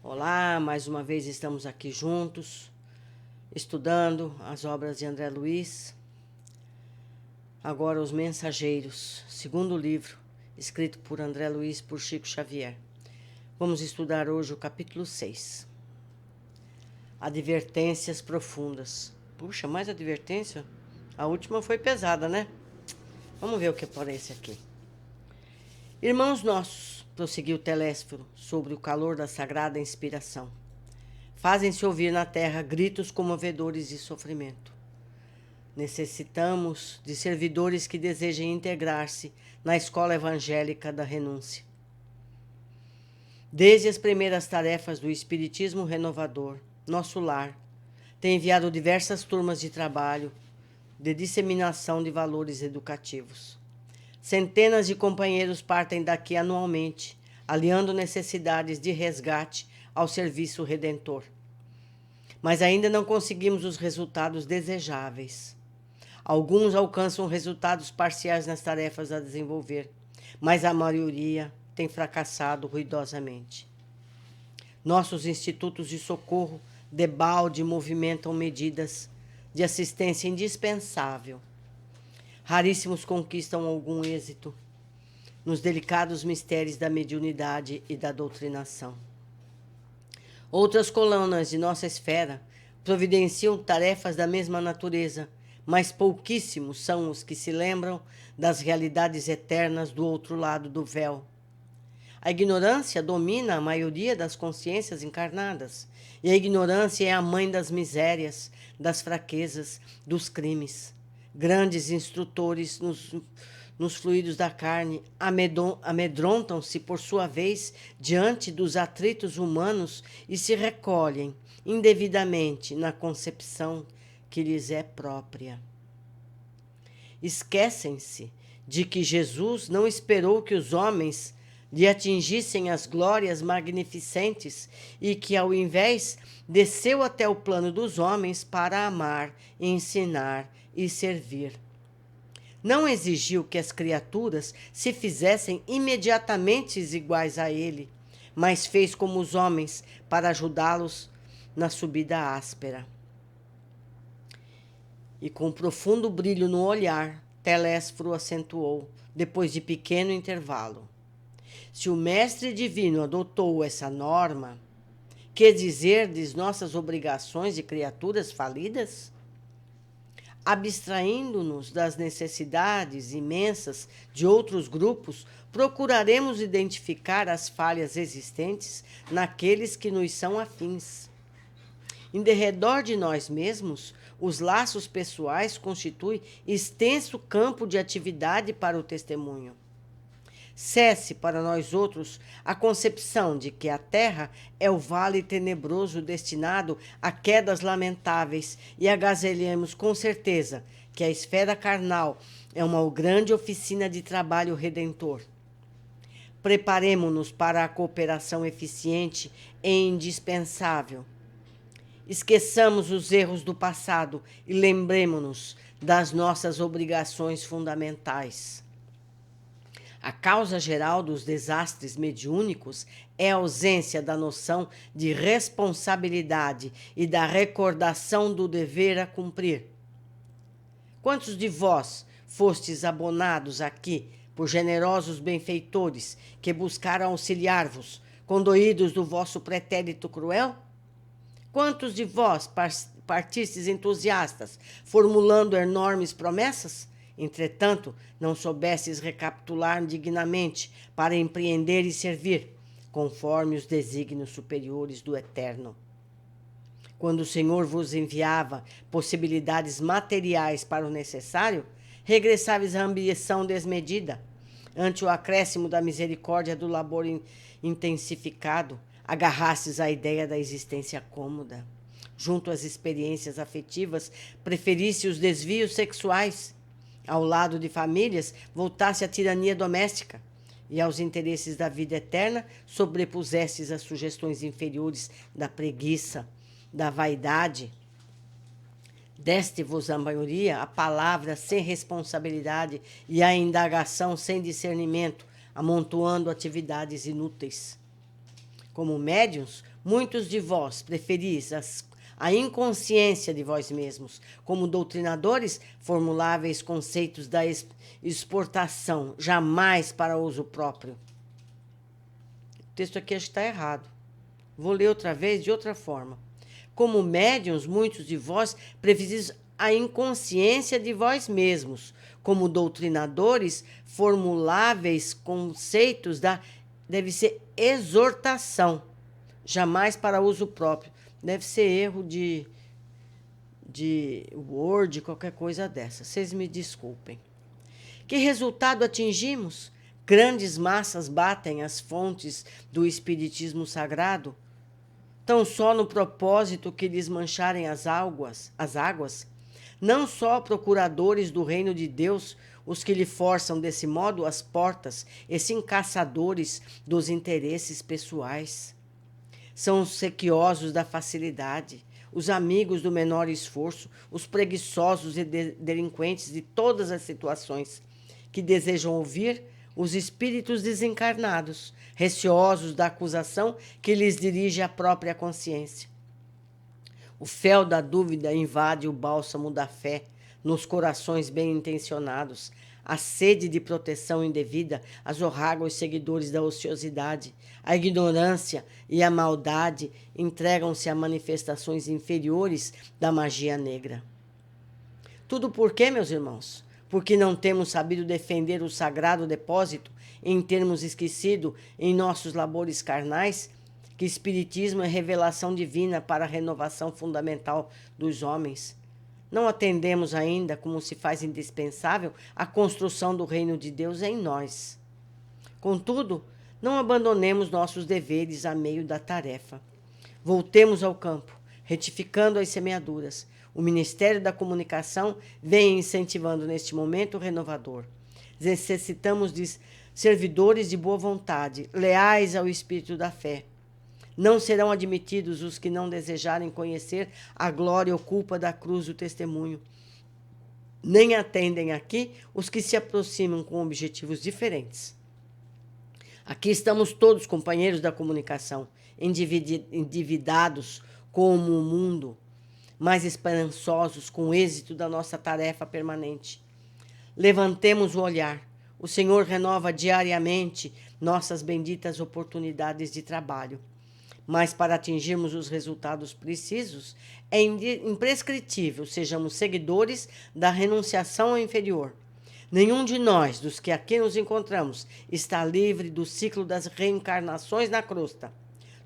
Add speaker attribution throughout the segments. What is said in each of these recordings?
Speaker 1: Olá, mais uma vez estamos aqui juntos, estudando as obras de André Luiz. Agora, Os Mensageiros, segundo livro, escrito por André Luiz por Chico Xavier. Vamos estudar hoje o capítulo 6. Advertências profundas. Puxa, mais advertência? A última foi pesada, né? Vamos ver o que parece aqui. Irmãos nossos, prosseguiu Telésforo, sobre o calor da sagrada inspiração, fazem-se ouvir na terra gritos comovedores de sofrimento. Necessitamos de servidores que desejem integrar-se na escola evangélica da renúncia. Desde as primeiras tarefas do Espiritismo Renovador, nosso lar tem enviado diversas turmas de trabalho de disseminação de valores educativos. Centenas de companheiros partem daqui anualmente, aliando necessidades de resgate ao serviço redentor. Mas ainda não conseguimos os resultados desejáveis. Alguns alcançam resultados parciais nas tarefas a desenvolver, mas a maioria tem fracassado ruidosamente. Nossos institutos de socorro debalde movimentam medidas de assistência indispensável. Raríssimos conquistam algum êxito nos delicados mistérios da mediunidade e da doutrinação. Outras colunas de nossa esfera providenciam tarefas da mesma natureza, mas pouquíssimos são os que se lembram das realidades eternas do outro lado do véu. A ignorância domina a maioria das consciências encarnadas, e a ignorância é a mãe das misérias, das fraquezas, dos crimes. Grandes instrutores nos fluidos da carne amedrontam-se, por sua vez, diante dos atritos humanos e se recolhem indevidamente na concepção que lhes é própria. Esquecem-se de que Jesus não esperou que os homens lhe atingissem as glórias magnificentes e que, ao invés, desceu até o plano dos homens para amar, ensinar e servir. Não exigiu que as criaturas se fizessem imediatamente iguais a ele, mas fez como os homens para ajudá-los na subida áspera. E com profundo brilho no olhar, Telésforo acentuou, depois de pequeno intervalo: se o Mestre Divino adotou essa norma, que dizer de nossas obrigações de criaturas falidas? Abstraindo-nos das necessidades imensas de outros grupos, procuraremos identificar as falhas existentes naqueles que nos são afins. Em derredor de nós mesmos, os laços pessoais constituem extenso campo de atividade para o testemunho. Cesse para nós outros a concepção de que a terra é o vale tenebroso destinado a quedas lamentáveis e agasalhemos com certeza que a esfera carnal é uma grande oficina de trabalho redentor. Preparemo-nos para a cooperação eficiente e indispensável. Esqueçamos os erros do passado e lembremo-nos das nossas obrigações fundamentais. A causa geral dos desastres mediúnicos é a ausência da noção de responsabilidade e da recordação do dever a cumprir. Quantos de vós fostes abonados aqui por generosos benfeitores que buscaram auxiliar-vos, condoídos do vosso pretérito cruel? Quantos de vós partistes entusiastas, formulando enormes promessas? Entretanto, não soubestes recapitular dignamente para empreender e servir, conforme os desígnios superiores do Eterno. Quando o Senhor vos enviava possibilidades materiais para o necessário, regressáveis à ambição desmedida. Ante o acréscimo da misericórdia do labor intensificado, agarrastes à ideia da existência cômoda. Junto às experiências afetivas, preferiste os desvios sexuais. Ao lado de famílias, voltasse à tirania doméstica, e aos interesses da vida eterna sobrepusestes as sugestões inferiores da preguiça, da vaidade. Deste-vos a maioria a palavra sem responsabilidade e a indagação sem discernimento, amontoando atividades inúteis. Como médiuns, Muitos de vós preferis a inconsciência de vós mesmos, como doutrinadores, formuláveis conceitos da exportação, jamais para uso próprio. O texto aqui está errado. Vou ler outra vez de outra forma. Como médiuns, muitos de vós preferis a inconsciência de vós mesmos, como doutrinadores, formuláveis conceitos da... Deve ser exortação, jamais para uso próprio. Deve ser erro de Word, qualquer coisa dessa. Vocês me desculpem. Que resultado atingimos? Grandes massas batem as fontes do espiritismo sagrado, tão só no propósito que lhes mancharem as águas, não só procuradores do reino de Deus, os que lhe forçam desse modo as portas, e sim caçadores dos interesses pessoais. São os sequiosos da facilidade, os amigos do menor esforço, os preguiçosos e delinquentes de todas as situações, que desejam ouvir os espíritos desencarnados, receosos da acusação que lhes dirige a própria consciência. O fel da dúvida invade o bálsamo da fé nos corações bem-intencionados. A sede de proteção indevida azorraga os seguidores da ociosidade. A ignorância e a maldade entregam-se a manifestações inferiores da magia negra. Tudo por quê, meus irmãos? Porque não temos sabido defender o sagrado depósito em termos esquecido em nossos labores carnais, que espiritismo é revelação divina para a renovação fundamental dos homens. Não atendemos ainda, como se faz indispensável, a construção do reino de Deus em nós. Contudo, não abandonemos nossos deveres a meio da tarefa. Voltemos ao campo, retificando as semeaduras. O Ministério da Comunicação vem incentivando neste momento renovador. Necessitamos de servidores de boa vontade, leais ao espírito da fé. Não serão admitidos os que não desejarem conhecer a glória oculta da cruz do testemunho. Nem atendem aqui os que se aproximam com objetivos diferentes. Aqui estamos todos, companheiros da comunicação, endividados como o mundo, mas esperançosos com o êxito da nossa tarefa permanente. Levantemos o olhar. O Senhor renova diariamente nossas benditas oportunidades de trabalho. Mas para atingirmos os resultados precisos, é imprescritível sejamos seguidores da renunciação ao inferior. Nenhum de nós, dos que aqui nos encontramos, está livre do ciclo das reencarnações na crosta.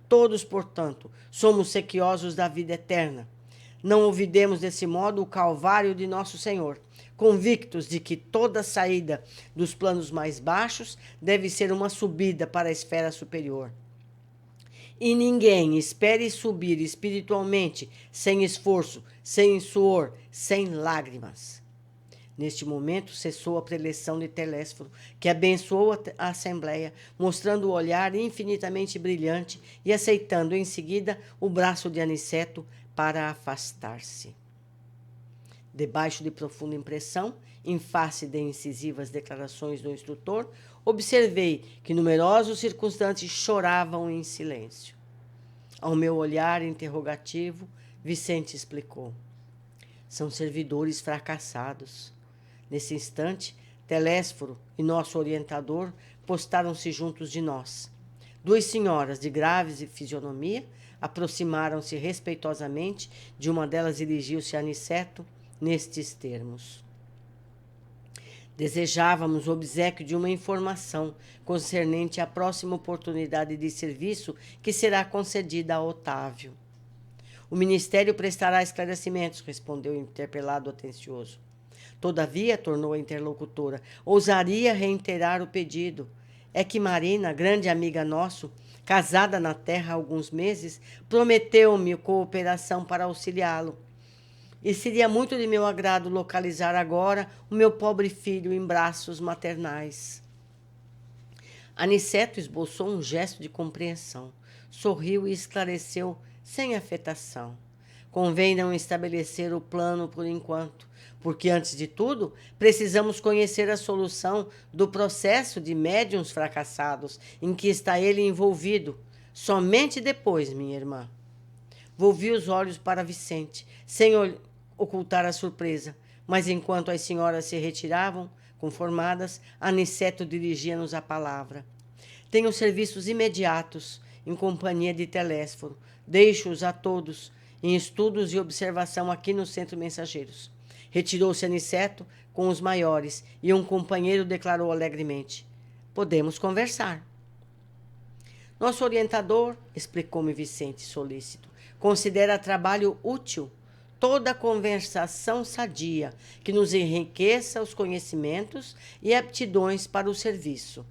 Speaker 1: Todos, portanto, somos sequiosos da vida eterna. Não olvidemos desse modo o calvário de nosso Senhor, convictos de que toda saída dos planos mais baixos deve ser uma subida para a esfera superior. E ninguém espere subir espiritualmente sem esforço, sem suor, sem lágrimas. Neste momento, cessou a preleção de Telésforo, que abençoou a Assembleia, mostrando o olhar infinitamente brilhante e aceitando em seguida o braço de Aniceto para afastar-se. Debaixo de profunda impressão, em face de incisivas declarações do instrutor, observei que numerosos circunstantes choravam em silêncio. Ao meu olhar interrogativo, Vicente explicou. São servidores fracassados. Nesse instante, Telésforo e nosso orientador postaram-se juntos de nós. Duas senhoras de graves fisionomia aproximaram-se respeitosamente, de uma delas dirigiu-se a Aniceto nestes termos. Desejávamos o obséquio de uma informação concernente à próxima oportunidade de serviço que será concedida a Otávio. O Ministério prestará esclarecimentos, respondeu o interpelado atencioso. Todavia, tornou a interlocutora, ousaria reiterar o pedido. É que Marina, grande amiga nossa, casada na terra há alguns meses, prometeu-me cooperação para auxiliá-lo. E seria muito de meu agrado localizar agora o meu pobre filho em braços maternais. Aniceto esboçou um gesto de compreensão, sorriu e esclareceu sem afetação. Convém não estabelecer o plano por enquanto, porque, antes de tudo, precisamos conhecer a solução do processo de médiuns fracassados em que está ele envolvido. Somente depois, minha irmã. Volvi os olhos para Vicente, sem ocultar a surpresa, mas enquanto as senhoras se retiravam, conformadas, Aniceto dirigia-nos a palavra. Tenho serviços imediatos, em companhia de Telésforo. Deixo-os a todos, em estudos e observação aqui no Centro Mensageiros. Retirou-se Aniceto com os maiores, e um companheiro declarou alegremente: podemos conversar. Nosso orientador, explicou-me Vicente, solícito, considera trabalho útil toda conversação sadia que nos enriqueça os conhecimentos e aptidões para o serviço.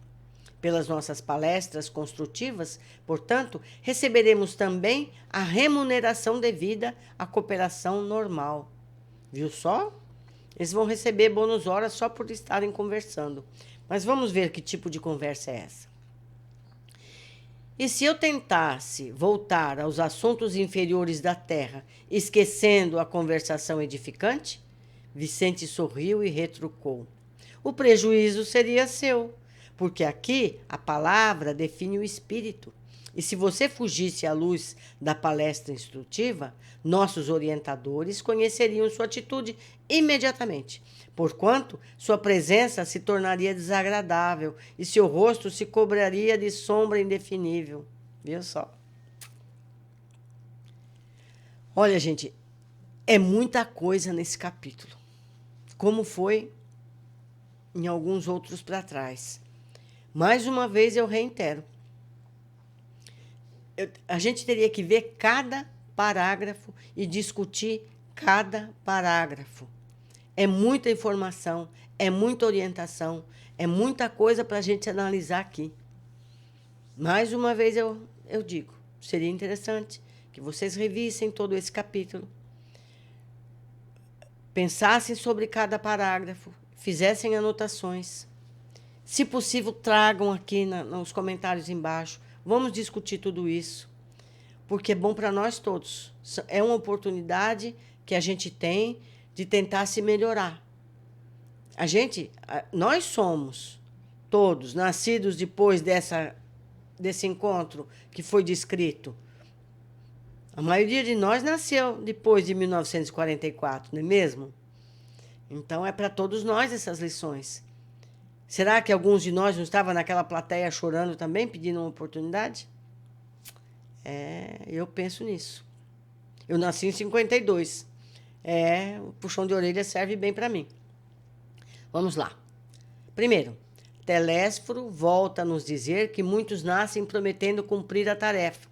Speaker 1: Pelas nossas palestras construtivas, portanto, receberemos também a remuneração devida à cooperação normal. Viu só? Eles vão receber bônus horas só por estarem conversando. Mas vamos ver que tipo de conversa é essa. E se eu tentasse voltar aos assuntos inferiores da terra, esquecendo a conversação edificante? Vicente sorriu e retrucou. O prejuízo seria seu, porque aqui a palavra define o espírito. E se você fugisse à luz da palestra instrutiva, nossos orientadores conheceriam sua atitude imediatamente, porquanto sua presença se tornaria desagradável e seu rosto se cobraria de sombra indefinível. Viu só? Olha, gente, é muita coisa nesse capítulo, como foi em alguns outros para trás. Mais uma vez eu reitero, a gente teria que ver cada parágrafo e discutir cada parágrafo. É muita informação, é muita orientação, é muita coisa para a gente analisar aqui. Mais uma vez eu digo, seria interessante que vocês revissem todo esse capítulo, pensassem sobre cada parágrafo, fizessem anotações. Se possível, tragam aqui nos comentários embaixo. Vamos discutir tudo isso, porque é bom para nós todos. É uma oportunidade que a gente tem de tentar se melhorar. Nós somos todos nascidos depois desse encontro que foi descrito. A maioria de nós nasceu depois de 1944, não é mesmo? Então, é para todos nós essas lições. Será que alguns de nós não estavam naquela plateia chorando também, pedindo uma oportunidade? Eu penso nisso. Eu nasci em 52. O puxão de orelha serve bem para mim. Vamos lá. Primeiro, Telésforo volta a nos dizer que muitos nascem prometendo cumprir a tarefa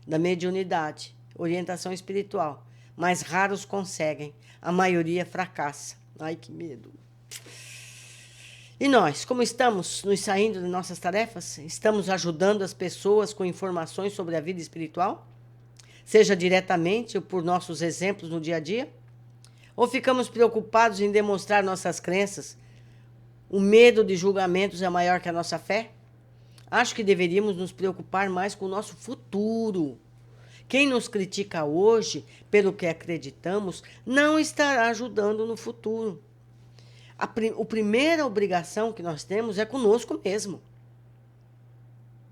Speaker 1: da mediunidade, orientação espiritual, mas raros conseguem. A maioria fracassa. Ai, que medo. E nós, como estamos nos saindo de nossas tarefas? Estamos ajudando as pessoas com informações sobre a vida espiritual? Seja diretamente ou por nossos exemplos no dia a dia? Ou ficamos preocupados em demonstrar nossas crenças? O medo de julgamentos é maior que a nossa fé? Acho que deveríamos nos preocupar mais com o nosso futuro. Quem nos critica hoje, pelo que acreditamos, não estará ajudando no futuro. A primeira obrigação que nós temos é conosco mesmo.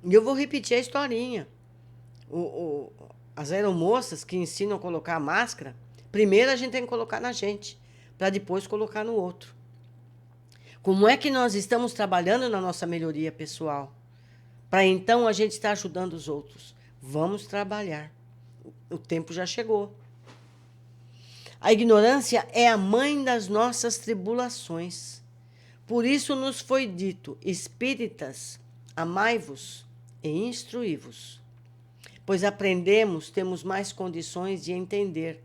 Speaker 1: E eu vou repetir a historinha. As aeromoças que ensinam a colocar a máscara, primeiro a gente tem que colocar na gente, para depois colocar no outro. Como é que nós estamos trabalhando na nossa melhoria pessoal? Para então a gente estar ajudando os outros. Vamos trabalhar. O tempo já chegou. A ignorância é a mãe das nossas tribulações. Por isso nos foi dito: espíritas, amai-vos e instruí-vos. Pois aprendemos, temos mais condições de entender,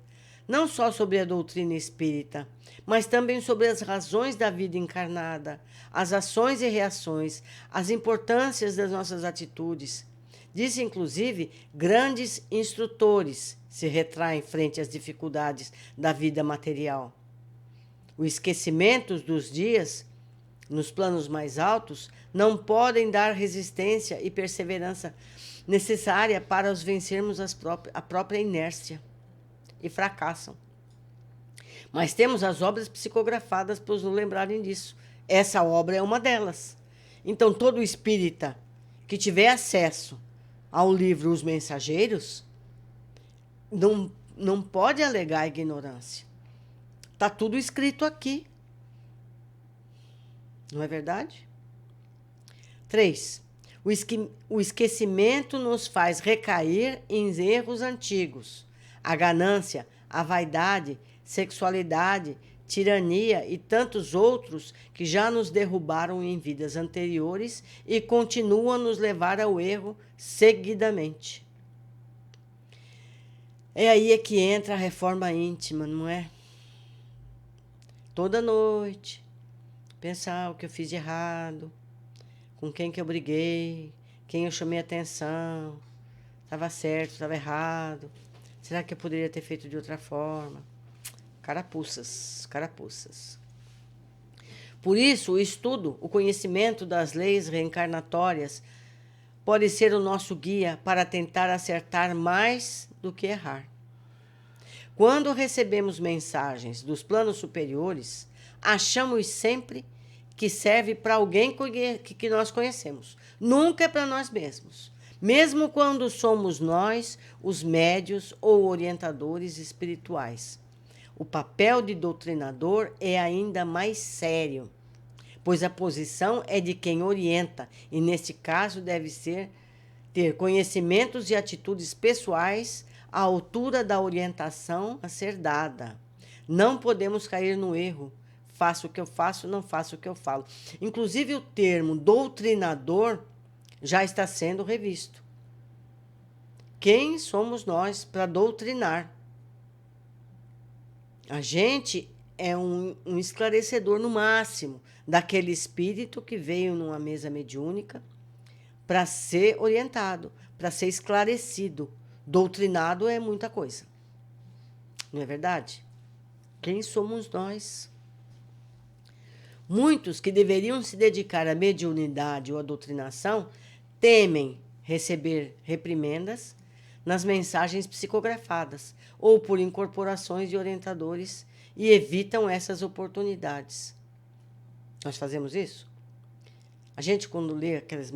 Speaker 1: não só sobre a doutrina espírita, mas também sobre as razões da vida encarnada, as ações e reações, as importâncias das nossas atitudes. Diz, inclusive, grandes instrutores se retraem frente às dificuldades da vida material. O esquecimento dos dias, nos planos mais altos, não podem dar resistência e perseverança necessária para os vencermos a própria inércia, e fracassam. Mas temos as obras psicografadas para nos lembrarem disso. Essa obra é uma delas. Então, todo espírita que tiver acesso ao livro Os Mensageiros, não pode alegar ignorância. Está tudo escrito aqui. Não é verdade? 3. O esquecimento nos faz recair em erros antigos. A ganância, a vaidade, sexualidade, tirania e tantos outros que já nos derrubaram em vidas anteriores e continuam a nos levar ao erro seguidamente. É aí é que entra a reforma íntima, não é? Toda noite, pensar o que eu fiz de errado, com quem que eu briguei, quem eu chamei atenção, estava certo, estava errado, será que eu poderia ter feito de outra forma? Carapuças, carapuças. Por isso, o estudo, o conhecimento das leis reencarnatórias pode ser o nosso guia para tentar acertar mais do que errar. Quando recebemos mensagens dos planos superiores, achamos sempre que serve para alguém que nós conhecemos. Nunca é para nós mesmos. Mesmo quando somos nós os médios ou orientadores espirituais. O papel de doutrinador é ainda mais sério, pois a posição é de quem orienta e, neste caso, deve ter conhecimentos e atitudes pessoais à altura da orientação a ser dada. Não podemos cair no erro. Faço o que eu faço, não faço o que eu falo. Inclusive, o termo doutrinador já está sendo revisto. Quem somos nós para doutrinar? A gente é um esclarecedor no máximo daquele espírito que veio numa mesa mediúnica para ser orientado, para ser esclarecido. Doutrinado é muita coisa. Não é verdade? Quem somos nós? Muitos que deveriam se dedicar à mediunidade ou à doutrinação temem receber reprimendas nas mensagens psicografadas ou por incorporações de orientadores e evitam essas oportunidades. Nós fazemos isso? A gente, quando lê aqueles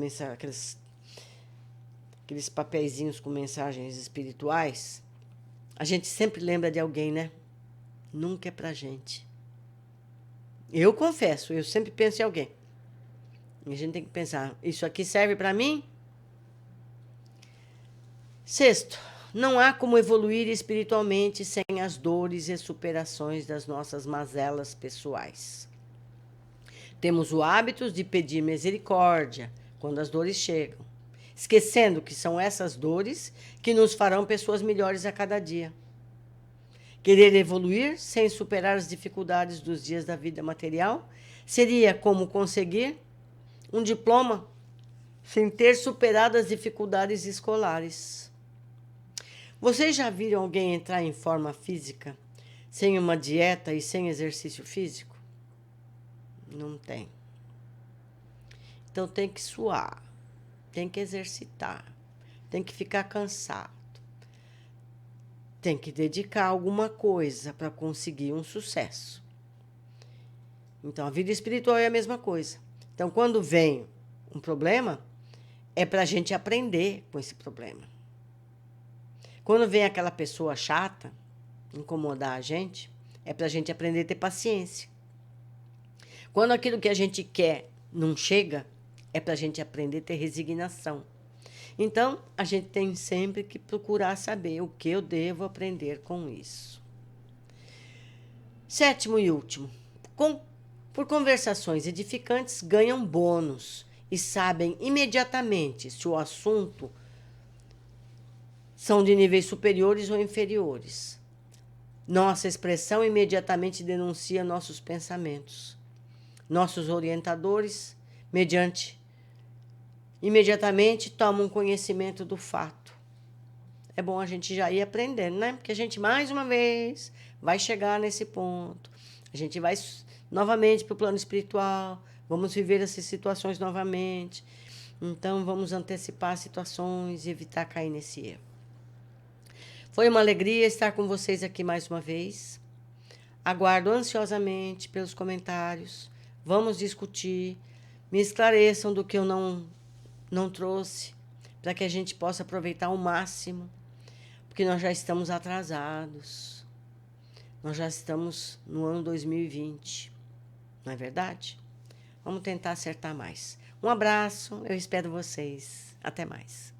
Speaker 1: papeizinhos com mensagens espirituais, a gente sempre lembra de alguém, né? Nunca é pra gente. Eu confesso, eu sempre penso em alguém. E a gente tem que pensar, isso aqui serve para mim? 6. Não há como evoluir espiritualmente sem as dores e superações das nossas mazelas pessoais. Temos o hábito de pedir misericórdia quando as dores chegam, esquecendo que são essas dores que nos farão pessoas melhores a cada dia. Querer evoluir sem superar as dificuldades dos dias da vida material seria como conseguir um diploma sem ter superado as dificuldades escolares. Vocês já viram alguém entrar em forma física sem uma dieta e sem exercício físico? Não tem. Então tem que suar, tem que exercitar, tem que ficar cansado, tem que dedicar alguma coisa para conseguir um sucesso. Então a vida espiritual é a mesma coisa. Então quando vem um problema, é para a gente aprender com esse problema. Quando vem aquela pessoa chata, incomodar a gente, é para a gente aprender a ter paciência. Quando aquilo que a gente quer não chega, é para a gente aprender a ter resignação. Então, a gente tem sempre que procurar saber o que eu devo aprender com isso. 7º e último. Por conversações edificantes, ganham bônus e sabem imediatamente se o assunto são de níveis superiores ou inferiores. Nossa expressão imediatamente denuncia nossos pensamentos. Nossos orientadores, imediatamente tomam conhecimento do fato. É bom a gente já ir aprendendo, né? Porque a gente, mais uma vez, vai chegar nesse ponto. A gente vai novamente para o plano espiritual, vamos viver essas situações novamente. Então, vamos antecipar situações e evitar cair nesse erro. Foi uma alegria estar com vocês aqui mais uma vez. Aguardo ansiosamente pelos comentários. Vamos discutir. Me esclareçam do que eu não trouxe, para que a gente possa aproveitar ao máximo, porque nós já estamos atrasados. Nós já estamos no ano 2020, não é verdade? Vamos tentar acertar mais. Um abraço, eu espero vocês. Até mais.